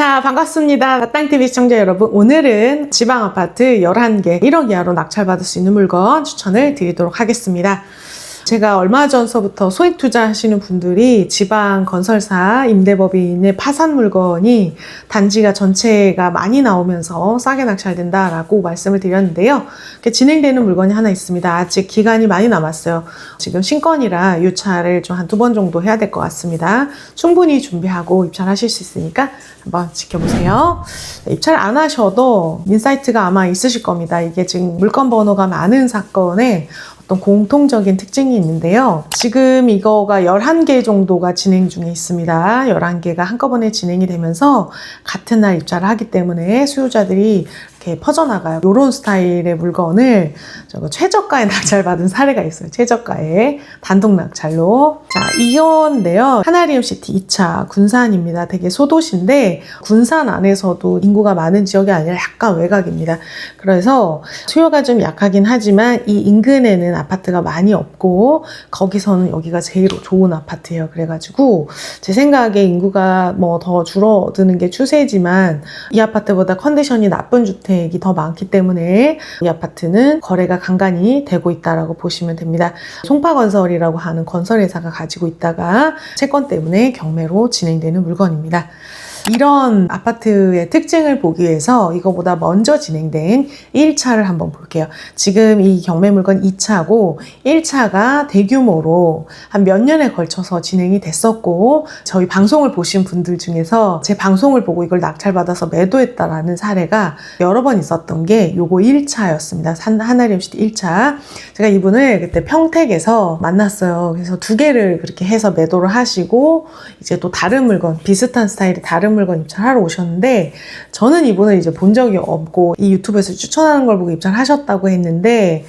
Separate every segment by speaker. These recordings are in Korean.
Speaker 1: 자, 반갑습니다. 땅TV 시청자 여러분, 오늘은 지방아파트 11개 1억 이하로 낙찰받을 수 있는 물건 추천을 드리도록 하겠습니다. 제가 얼마 전서부터 소액 투자하시는 분들이 지방 건설사 임대법인의 파산 물건이 단지가 전체가 많이 나오면서 싸게 낙찰된다라고 말씀을 드렸는데요. 진행되는 물건이 하나 있습니다. 아직 기간이 많이 남았어요. 지금 신건이라 유찰을 좀 한 2번 정도 해야 될 것 같습니다. 충분히 준비하고 입찰하실 수 있으니까 한번 지켜보세요. 입찰 안 하셔도 인사이트가 아마 있으실 겁니다. 이게 지금 물건 번호가 많은 사건에 어떤 공통적인 특징이 있는데요. 지금 이거가 11개 정도가 진행 중에 있습니다. 11개가 한꺼번에 진행이 되면서 같은 날 입찰을 하기 때문에 수요자들이 이렇게 퍼져나가요. 이런 스타일의 물건을 최저가에 낙찰받은 사례가 있어요. 최저가에 단독 낙찰로. 자, 이건데요. 하나리움시티 2차 군산입니다. 되게 소도시인데 군산 안에서도 인구가 많은 지역이 아니라 약간 외곽입니다. 그래서 수요가 좀 약하긴 하지만 이 인근에는 아파트가 많이 없고 거기서는 여기가 제일 좋은 아파트예요. 그래가지고 제 생각에 인구가 뭐 더 줄어드는 게 추세지만 이 아파트보다 컨디션이 나쁜 주택이 더 많기 때문에 이 아파트는 거래가 간간히 되고 있다라고 보시면 됩니다. 송파건설이라고 하는 건설회사가 가지고 있다가 채권 때문에 경매로 진행되는 물건입니다. 이런 아파트의 특징을 보기 위해서 이거보다 먼저 진행된 1차를 한번 볼게요. 지금 이 경매 물건 2차고 1차가 대규모로 한 몇 년에 걸쳐서 진행이 됐었고 저희 방송을 보신 분들 중에서 제 방송을 보고 이걸 낙찰받아서 매도했다라는 사례가 여러 번 있었던 게 요거 1차였습니다. 하나리움시티 1차. 제가 이분을 그때 평택에서 만났어요. 그래서 2개를 그렇게 해서 매도를 하시고 이제 또 다른 물건, 비슷한 스타일의 다른 물건 입찰하러 오셨는데 저는 이분을 이제 본 적이 없고 이 유튜브에서 추천하는 걸 보고 입찰하셨다고 했는데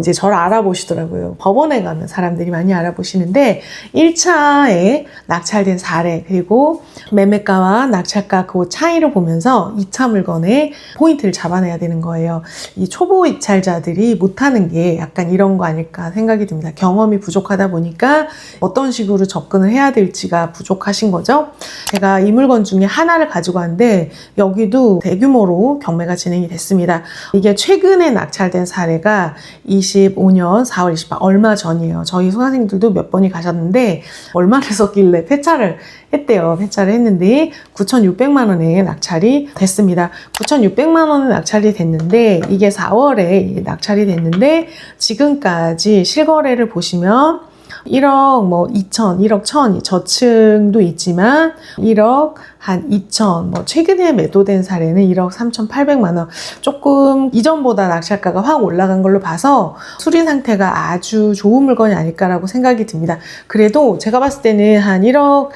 Speaker 1: 이제 저를 알아보시더라고요. 법원에 가면 사람들이 많이 알아보시는데 1차에 낙찰된 사례 그리고 매매가와 낙찰가 그 차이를 보면서 2차 물건의 포인트를 잡아내야 되는 거예요. 이 초보 입찰자들이 못하는 게 약간 이런 거 아닐까 생각이 듭니다. 경험이 부족하다 보니까 어떤 식으로 접근을 해야 될지가 부족하신 거죠. 제가 이 물건 중에 하나를 가지고 왔는데 여기도 대규모로 경매가 진행이 됐습니다. 이게 최근에 낙찰된 사례가 25년 4월 28일 얼마 전이에요. 저희 수강생들도 몇 번이 가셨는데 얼마를 썼길래 폐차를 했대요. 폐차를 했는데 9,600만 원에 낙찰이 됐습니다. 9,600만 원에 낙찰이 됐는데 이게 4월에 낙찰이 됐는데 지금까지 실거래를 보시면 1억 뭐 2천, 1억 1,000 저층도 있지만 1억 한 2천, 뭐 최근에 매도된 사례는 1억 3,800만 원. 조금 이전보다 낙찰가가 확 올라간 걸로 봐서 수리 상태가 아주 좋은 물건이 아닐까라고 생각이 듭니다. 그래도 제가 봤을 때는 한 1억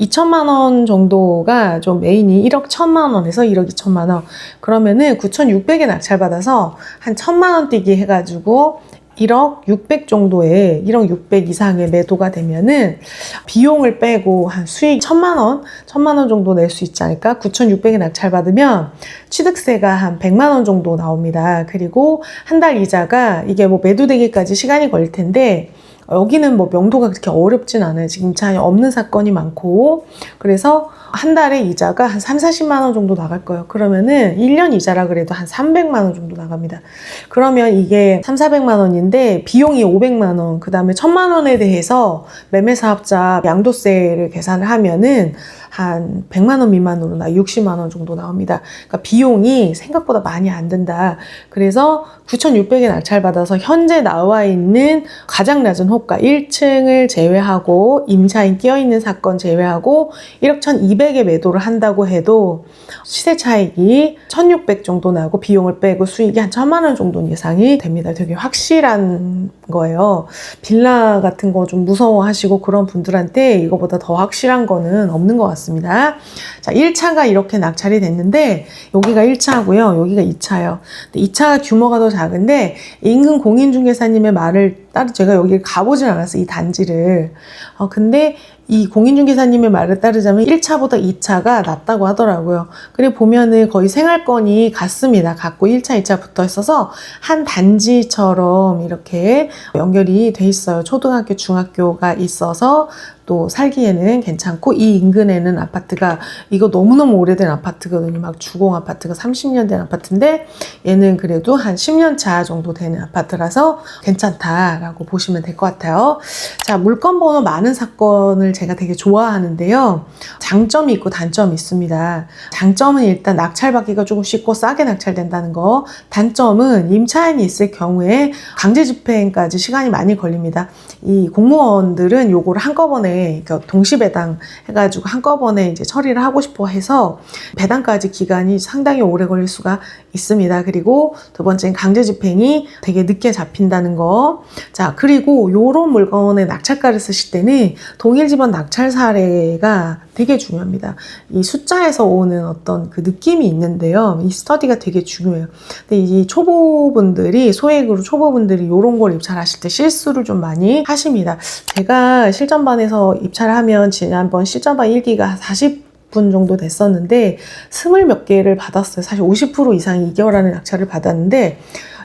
Speaker 1: 2천만 원 정도가 좀 메인이 1억 1,000만 원에서 1억 2천만 원. 그러면은 9,600에 낙찰받아서 한 1,000만 원 뛰기 해가지고 1억 600 정도의 1억 600 이상의 매도가 되면은 비용을 빼고 한 수익 1,000만 원 정도 낼 수 있지 않을까? 9,600에 낙찰받으면 취득세가 한 100만 원 정도 나옵니다. 그리고 한 달 이자가 이게 뭐 매도되기까지 시간이 걸릴 텐데 여기는 뭐 명도가 그렇게 어렵진 않아요. 지금 잘 없는 사건이 많고 그래서 한 달에 이자가 한 3, 40만 원 정도 나갈 거예요. 그러면은 1년 이자라 그래도 한 300만 원 정도 나갑니다. 그러면 이게 3, 400만 원인데 비용이 500만 원, 그 다음에 1,000만 원에 대해서 매매사업자 양도세를 계산을 하면은 한 100만 원 미만으로 60만 원 정도 나옵니다. 그러니까 비용이 생각보다 많이 안 든다. 그래서 9,600에 낙찰받아서 현재 나와 있는 가장 낮은 호가 1층을 제외하고 임차인 끼어있는 사건 제외하고 1억 1,200에 매도를 한다고 해도 시세 차익이 1,600 정도 나고 비용을 빼고 수익이 한 1,000만 원 정도 예상이 됩니다. 되게 확실한 거예요. 빌라 같은 거 좀 무서워하시고 그런 분들한테 이거보다 더 확실한 거는 없는 것 같습니다. 자, 1차가 이렇게 낙찰이 됐는데 여기가 1차고요. 여기가 2차예요. 2차 규모가 더 작은데 인근 공인중개사님의 말을 따로 제가 여기를 가보진 않았어요. 이 단지를. 근데 이 공인중개사님의 말을 따르자면 1차보다 2차가 낫다고 하더라고요. 그리고 보면은 거의 생활권이 같습니다. 같고 1차, 2차 붙어 있어서 한 단지처럼 이렇게 연결이 돼 있어요. 초등학교, 중학교가 있어서 또 살기에는 괜찮고, 이 인근에는 아파트가 이거 너무너무 오래된 아파트거든요. 막 주공 아파트가 30년 된 아파트인데 얘는 그래도 한 10년 차 정도 되는 아파트라서 괜찮다라고 보시면 될 것 같아요. 자, 물건 번호 많은 사건을 제가 되게 좋아하는데요. 장점이 있고 단점이 있습니다. 장점은 일단 낙찰받기가 조금 쉽고 싸게 낙찰된다는 거. 단점은 임차인이 있을 경우에 강제 집행까지 시간이 많이 걸립니다. 이 공무원들은 요거를 한꺼번에, 그러니까 동시배당 해가지고 한꺼번에 이제 처리를 하고 싶어 해서 배당까지 기간이 상당히 오래 걸릴 수가 있습니다. 그리고 두 번째는 강제 집행이 되게 늦게 잡힌다는 거. 자, 그리고 요런 물건의 낙찰가를 쓰실 때는 동일 집안 낙찰 사례가 되게 중요합니다. 이 숫자에서 오는 어떤 그 느낌이 있는데요. 이 스터디가 되게 중요해요. 근데 이 초보분들이, 소액으로 초보분들이 이런 걸 입찰하실 때 실수를 좀 많이 하십니다. 제가 실전반에서 입찰을 하면 지난번 실전반 1기가 40분 정도 됐었는데 20몇 개를 받았어요. 사실 50% 이상이 2개월 안에 낙찰을 받았는데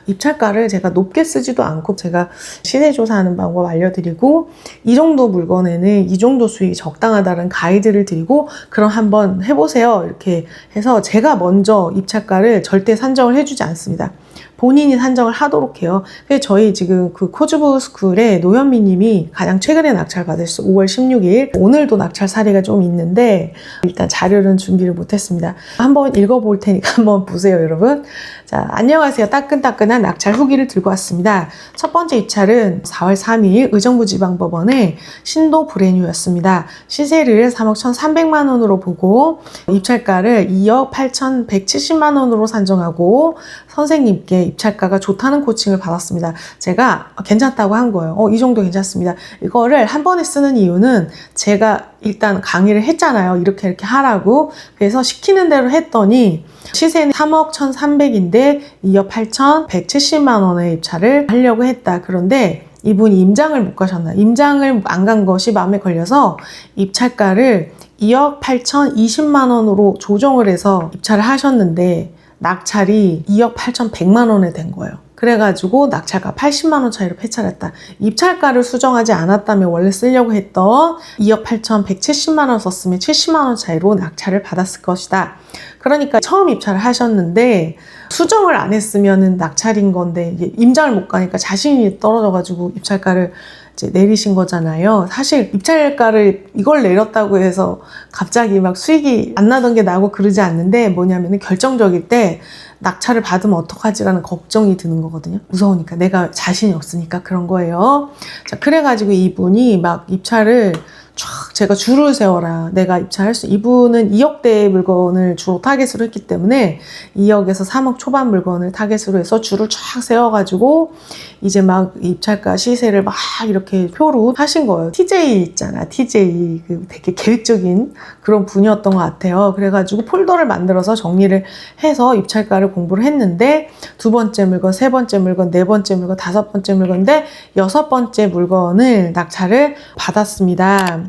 Speaker 1: 입찰가를 제가 높게 쓰지도 않고 제가 시세 조사하는 방법 알려드리고 이 정도 물건에는 이 정도 수익이 적당하다는 가이드를 드리고 그럼 한번 해보세요 이렇게 해서 제가 먼저 입찰가를 절대 산정을 해주지 않습니다. 본인이 산정을 하도록 해요. 그래서 저희 지금 그 코즈부 스쿨의 노현미 님이 가장 최근에 낙찰 받으셨어요. 5월 16일. 오늘도 낙찰 사례가 좀 있는데 일단 자료는 준비를 못했습니다. 한번 읽어볼 테니까 한번 보세요, 여러분. 자, 안녕하세요. 따끈따끈한 낙찰 후기를 들고 왔습니다. 첫 번째 입찰은 4월 3일 의정부지방법원의 신도 브레뉴였습니다. 시세를 3억 1,300만 원으로 보고 입찰가를 2억 8,170만 원으로 산정하고 선생님께 입찰가가 좋다는 코칭을 받았습니다. 제가 괜찮다고 한 거예요. 이 정도 괜찮습니다. 이거를 한 번에 쓰는 이유는 제가 일단 강의를 했잖아요. 이렇게 하라고. 그래서 시키는 대로 했더니 시세는 3억 1,300인데 2억 8,170만 원의 입찰을 하려고 했다. 그런데 이분이 임장을 못 가셨나? 임장을 안 간 것이 마음에 걸려서 입찰가를 2억 8,020만 원으로 조정을 해서 입찰을 하셨는데 낙찰이 2억 8,100만 원에 된 거예요. 그래가지고 낙찰가 80만 원 차이로 폐찰했다. 입찰가를 수정하지 않았다면 원래 쓰려고 했던 2억 8,170만 원 썼으면 70만 원 차이로 낙찰을 받았을 것이다. 그러니까 처음 입찰을 하셨는데 수정을 안 했으면 낙찰인 건데 이게 임장을 못 가니까 자신이 떨어져가지고 입찰가를 이제 내리신 거잖아요. 사실 입찰가를 이걸 내렸다고 해서 갑자기 막 수익이 안 나던 게 나고 그러지 않는데 뭐냐면은 결정적일 때 낙찰을 받으면 어떡하지라는 걱정이 드는 거거든요. 무서우니까 내가 자신이 없으니까 그런 거예요. 자, 그래가지고 이분이 막 입찰을 쫙 제가 줄을 세워라. 내가 입찰할 수, 이분은 2억대의 물건을 주로 타겟으로 했기 때문에 2억에서 3억 초반 물건을 타겟으로 해서 줄을 쫙 세워가지고 이제 막 입찰가 시세를 막 이렇게 표로 하신 거예요. TJ 있잖아. TJ. 그 되게 계획적인 그런 분이었던 것 같아요. 그래가지고 폴더를 만들어서 정리를 해서 입찰가를 공부를 했는데 두 번째 물건, 세 번째 물건, 네 번째 물건, 다섯 번째 물건인데 여섯 번째 물건을 낙찰을 받았습니다.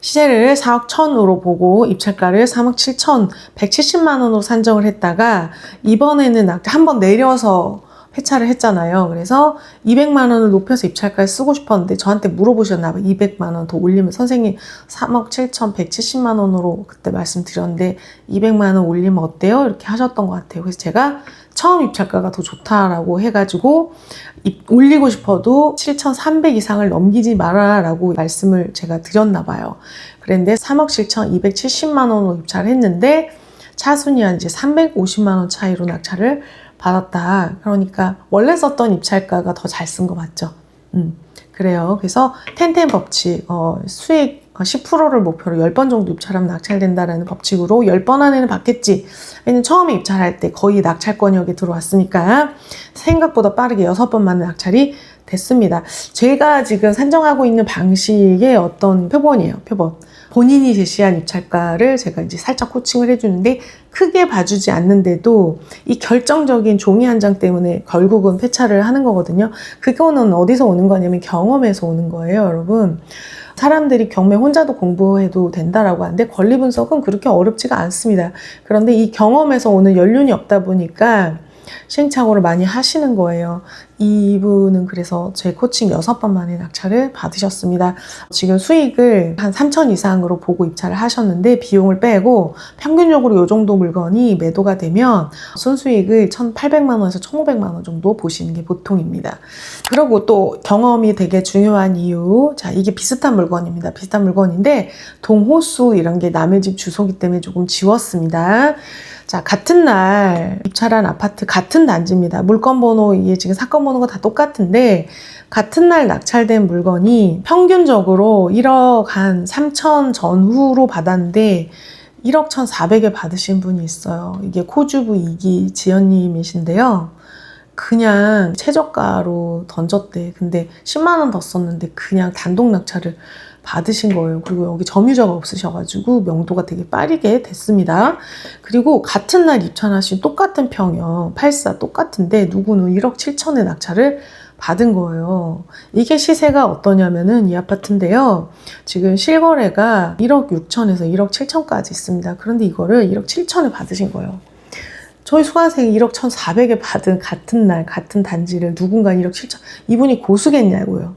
Speaker 1: 시세를 4억 1,000으로 보고 입찰가를 3억 7,170만 원으로 산정을 했다가 이번에는 한번 내려서 폐차를 했잖아요. 그래서 200만 원을 높여서 입찰가를 쓰고 싶었는데 저한테 물어보셨나 봐요. 200만 원 더 올리면 선생님 3억 7,170만 원으로 그때 말씀드렸는데 200만 원 올리면 어때요? 이렇게 하셨던 것 같아요. 그래서 제가 처음 입찰가가 더 좋다라고 해가지고 올리고 싶어도 7,300 이상을 넘기지 마라라고 말씀을 제가 드렸나 봐요. 그런데 3억 7,270만 원으로 입찰을 했는데 차순위가 이제 350만 원 차이로 낙찰을 받았다. 그러니까 원래 썼던 입찰가가 더 잘 쓴 거 맞죠? 그래요. 그래서 텐텐 법칙, 수익 10%를 목표로 10번 정도 입찰하면 낙찰된다라는 법칙으로 10번 안에는 받겠지. 왜냐면 처음에 입찰할 때 거의 낙찰권역에 들어왔으니까 생각보다 빠르게 6번 만에 낙찰이 됐습니다. 제가 지금 산정하고 있는 방식의 어떤 표본이에요. 표본. 본인이 제시한 입찰가를 제가 이제 살짝 코칭을 해주는데 크게 봐주지 않는데도 이 결정적인 종이 한 장 때문에 결국은 폐차를 하는 거거든요. 그거는 어디서 오는 거냐면 경험에서 오는 거예요, 여러분. 사람들이 경매 혼자도 공부해도 된다라고 하는데 권리 분석은 그렇게 어렵지가 않습니다. 그런데 이 경험에서 오는 연륜이 없다 보니까 시행착오를 많이 하시는 거예요. 이분은 그래서 제 코칭 6번 만에 낙찰을 받으셨습니다. 지금 수익을 한 3천 이상으로 보고 입찰을 하셨는데 비용을 빼고 평균적으로 이 정도 물건이 매도가 되면 순수익을 1,800만 원에서 1,500만 원 정도 보시는 게 보통입니다. 그리고 또 경험이 되게 중요한 이유, 자, 이게 비슷한 물건입니다. 비슷한 물건인데 동호수 이런 게 남의 집 주소기 때문에 조금 지웠습니다. 자, 같은 날 입찰한 아파트 같은 단지입니다. 물건 번호, 이게 지금 사건 번호가 다 똑같은데 같은 날 낙찰된 물건이 평균적으로 1억 한 3천 전후로 받았는데 1억 1,400에 받으신 분이 있어요. 이게 코주부 2기 지연님이신데요. 그냥 최저가로 던졌대. 근데 10만 원 더 썼는데 그냥 단독 낙찰을 받으신 거예요. 그리고 여기 점유자가 없으셔가지고 명도가 되게 빠르게 됐습니다. 그리고 같은 날 입찰하신 똑같은 평형 84 똑같은데 누구는 1억 7천에 낙찰을 받은 거예요. 이게 시세가 어떠냐면은 이 아파트인데요. 지금 실거래가 1억 6천에서 1억 7천까지 있습니다. 그런데 이거를 1억 7천에 받으신 거예요. 저희 수강생이 1억 1,400에 받은 같은 날 같은 단지를 누군가 1억 7천, 이분이 고수겠냐고요.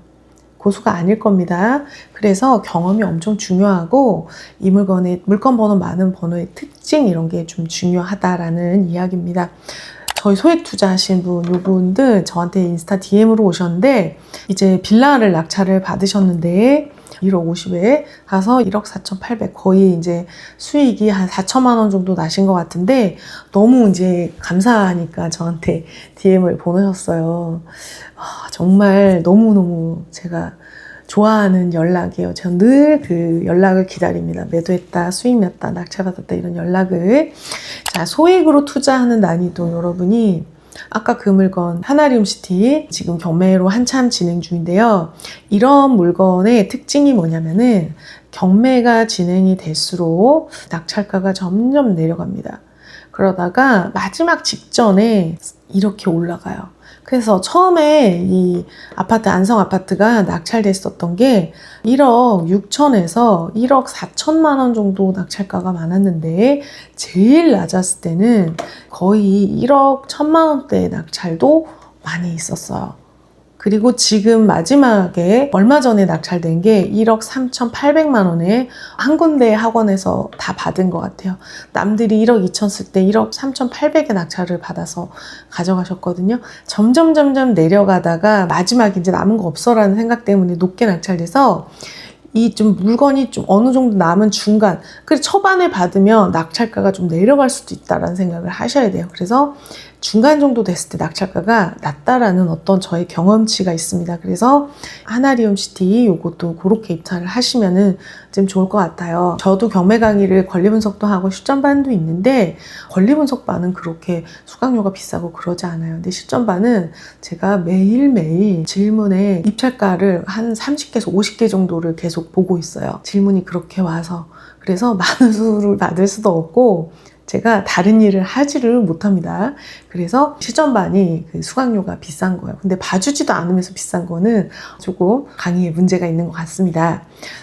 Speaker 1: 고수가 아닐 겁니다. 그래서 경험이 엄청 중요하고 이 물건의 물건 번호 많은 번호의 특징 이런 게 좀 중요하다라는 이야기입니다. 저희 소액 투자하신 분, 요분들 저한테 인스타 DM으로 오셨는데 이제 빌라를 낙찰을 받으셨는데 1억 50에 가서 1억 4,800 거의 이제 수익이 한 4천만 원 정도 나신 것 같은데 너무 이제 감사하니까 저한테 DM을 보내셨어요. 정말 너무너무 제가 좋아하는 연락이에요. 저는 늘 그 연락을 기다립니다. 매도했다, 수익 났다, 낙찰받았다 이런 연락을. 자, 소액으로 투자하는 난이도 여러분이 아까 그 물건 하나리움시티 지금 경매로 한참 진행 중인데요. 이런 물건의 특징이 뭐냐면은 경매가 진행이 될수록 낙찰가가 점점 내려갑니다. 그러다가 마지막 직전에 이렇게 올라가요. 그래서 처음에 이 아파트, 안성 아파트가 낙찰됐었던 게 1억 6천에서 1억 4천만 원 정도 낙찰가가 많았는데 제일 낮았을 때는 거의 1억 1천만 원대의 낙찰도 많이 있었어요. 그리고 지금 마지막에 얼마 전에 낙찰된 게 1억 3,800만 원에 한 군데 학원에서 다 받은 것 같아요. 남들이 1억 2천 쓸 때 1억 3,800에 낙찰을 받아서 가져가셨거든요. 점점 내려가다가 마지막에 이제 남은 거 없어라는 생각 때문에 높게 낙찰돼서 이 좀 물건이 좀 어느 정도 남은 중간, 그래서 초반에 받으면 낙찰가가 좀 내려갈 수도 있다라는 생각을 하셔야 돼요. 그래서 중간 정도 됐을 때 낙찰가가 낮다라는 어떤 저의 경험치가 있습니다. 그래서 하나리움시티 요것도 그렇게 입찰을 하시면은 좀 좋을 것 같아요. 저도 경매 강의를 권리 분석도 하고 실전반도 있는데 권리 분석반은 그렇게 수강료가 비싸고 그러지 않아요. 근데 실전반은 제가 매일매일 질문에 입찰가를 한 30개에서 50개 정도를 계속 보고 있어요. 질문이 그렇게 와서. 그래서 많은 수를 받을 수도 없고 제가 다른 일을 하지를 못합니다. 그래서 실전반이 그 수강료가 비싼 거예요. 근데 봐주지도 않으면서 비싼 거는 조금 강의에 문제가 있는 것 같습니다.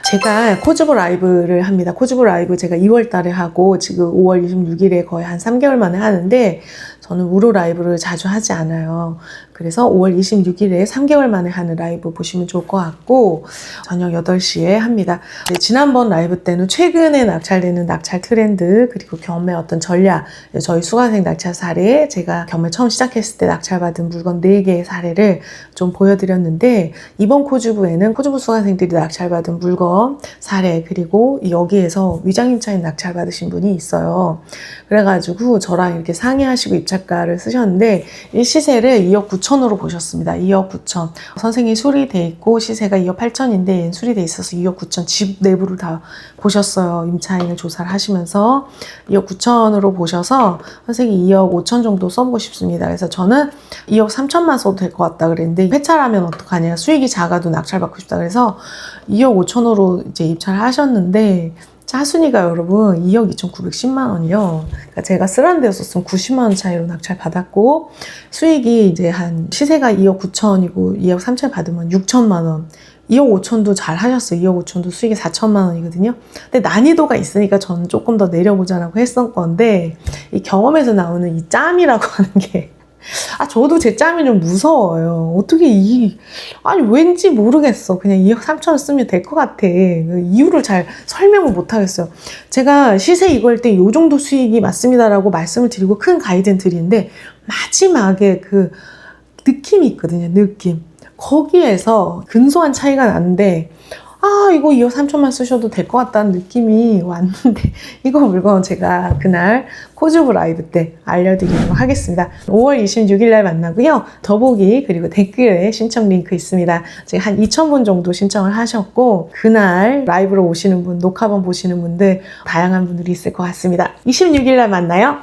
Speaker 1: 제가 코즈부 라이브를 합니다. 코즈부 라이브 제가 2월 달에 하고 지금 5월 26일에 거의 한 3개월 만에 하는데 저는 무료 라이브를 자주 하지 않아요. 그래서 5월 26일에 3개월 만에 하는 라이브 보시면 좋을 것 같고 저녁 8시에 합니다. 네, 지난번 라이브 때는 최근에 낙찰되는 낙찰 트렌드 그리고 경매 어떤 전략, 저희 수강생 낙찰 사례, 제가 경매 처음 시작했을 때 낙찰받은 물건 4개의 사례를 좀 보여드렸는데 이번 코주부에는 코주부 수강생들이 낙찰받은 물건 사례 그리고 여기에서 위장임차인 낙찰받으신 분이 있어요. 그래가지고 저랑 이렇게 상의하시고 입찰가를 쓰셨는데 이 시세를 2억 9천으로 보셨습니다. 2억 9천. 선생님이 수리돼 있고 시세가 2억 8천인데 수리돼 있어서 2억 9천 집 내부를 다 보셨어요. 임차인을 조사를 하시면서 2억 9천으로 보셔서 선생님이 2억 5천 정도 써보고 싶습니다. 그래서 저는 2억 3천만 써도 될 것 같다 그랬는데 회차라면 어떡하냐. 수익이 작아도 낙찰받고 싶다. 그래서 2억 5천으로 이제 입찰을 하셨는데 차순위가 여러분 2억 2,910만 원이요. 그러니까 제가 쓰란 데서 썼으면 90만 원 차이로 낙찰 받았고 수익이 이제 한 시세가 2억 9천이고 2억 3천 받으면 6천만 원. 2억 5천도 잘 하셨어요. 2억 5천도 수익이 4천만 원이거든요. 근데 난이도가 있으니까 저는 조금 더 내려보자라고 했던 건데 이 경험에서 나오는 이 짬이라고 하는 게 저도 제 짬이 좀 무서워요. 어떻게 아니, 왠지 모르겠어. 그냥 2억 3천원 쓰면 될 것 같아. 이유를 잘 설명을 못 하겠어요. 제가 시세 이걸 때 이 정도 수익이 맞습니다라고 말씀을 드리고 큰 가이드는 드리는데, 마지막에 그 느낌이 있거든요. 느낌. 거기에서 근소한 차이가 나는데, 이거 2억 3천만 쓰셔도 될 것 같다는 느낌이 왔는데, 이거 물건 제가 그날 코주브 라이브 때 알려드리도록 하겠습니다. 5월 26일 날 만나고요. 더보기 그리고 댓글에 신청 링크 있습니다. 제가 한 2,000분 정도 신청을 하셨고, 그날 라이브로 오시는 분, 녹화본 보시는 분들 다양한 분들이 있을 것 같습니다. 26일 날 만나요.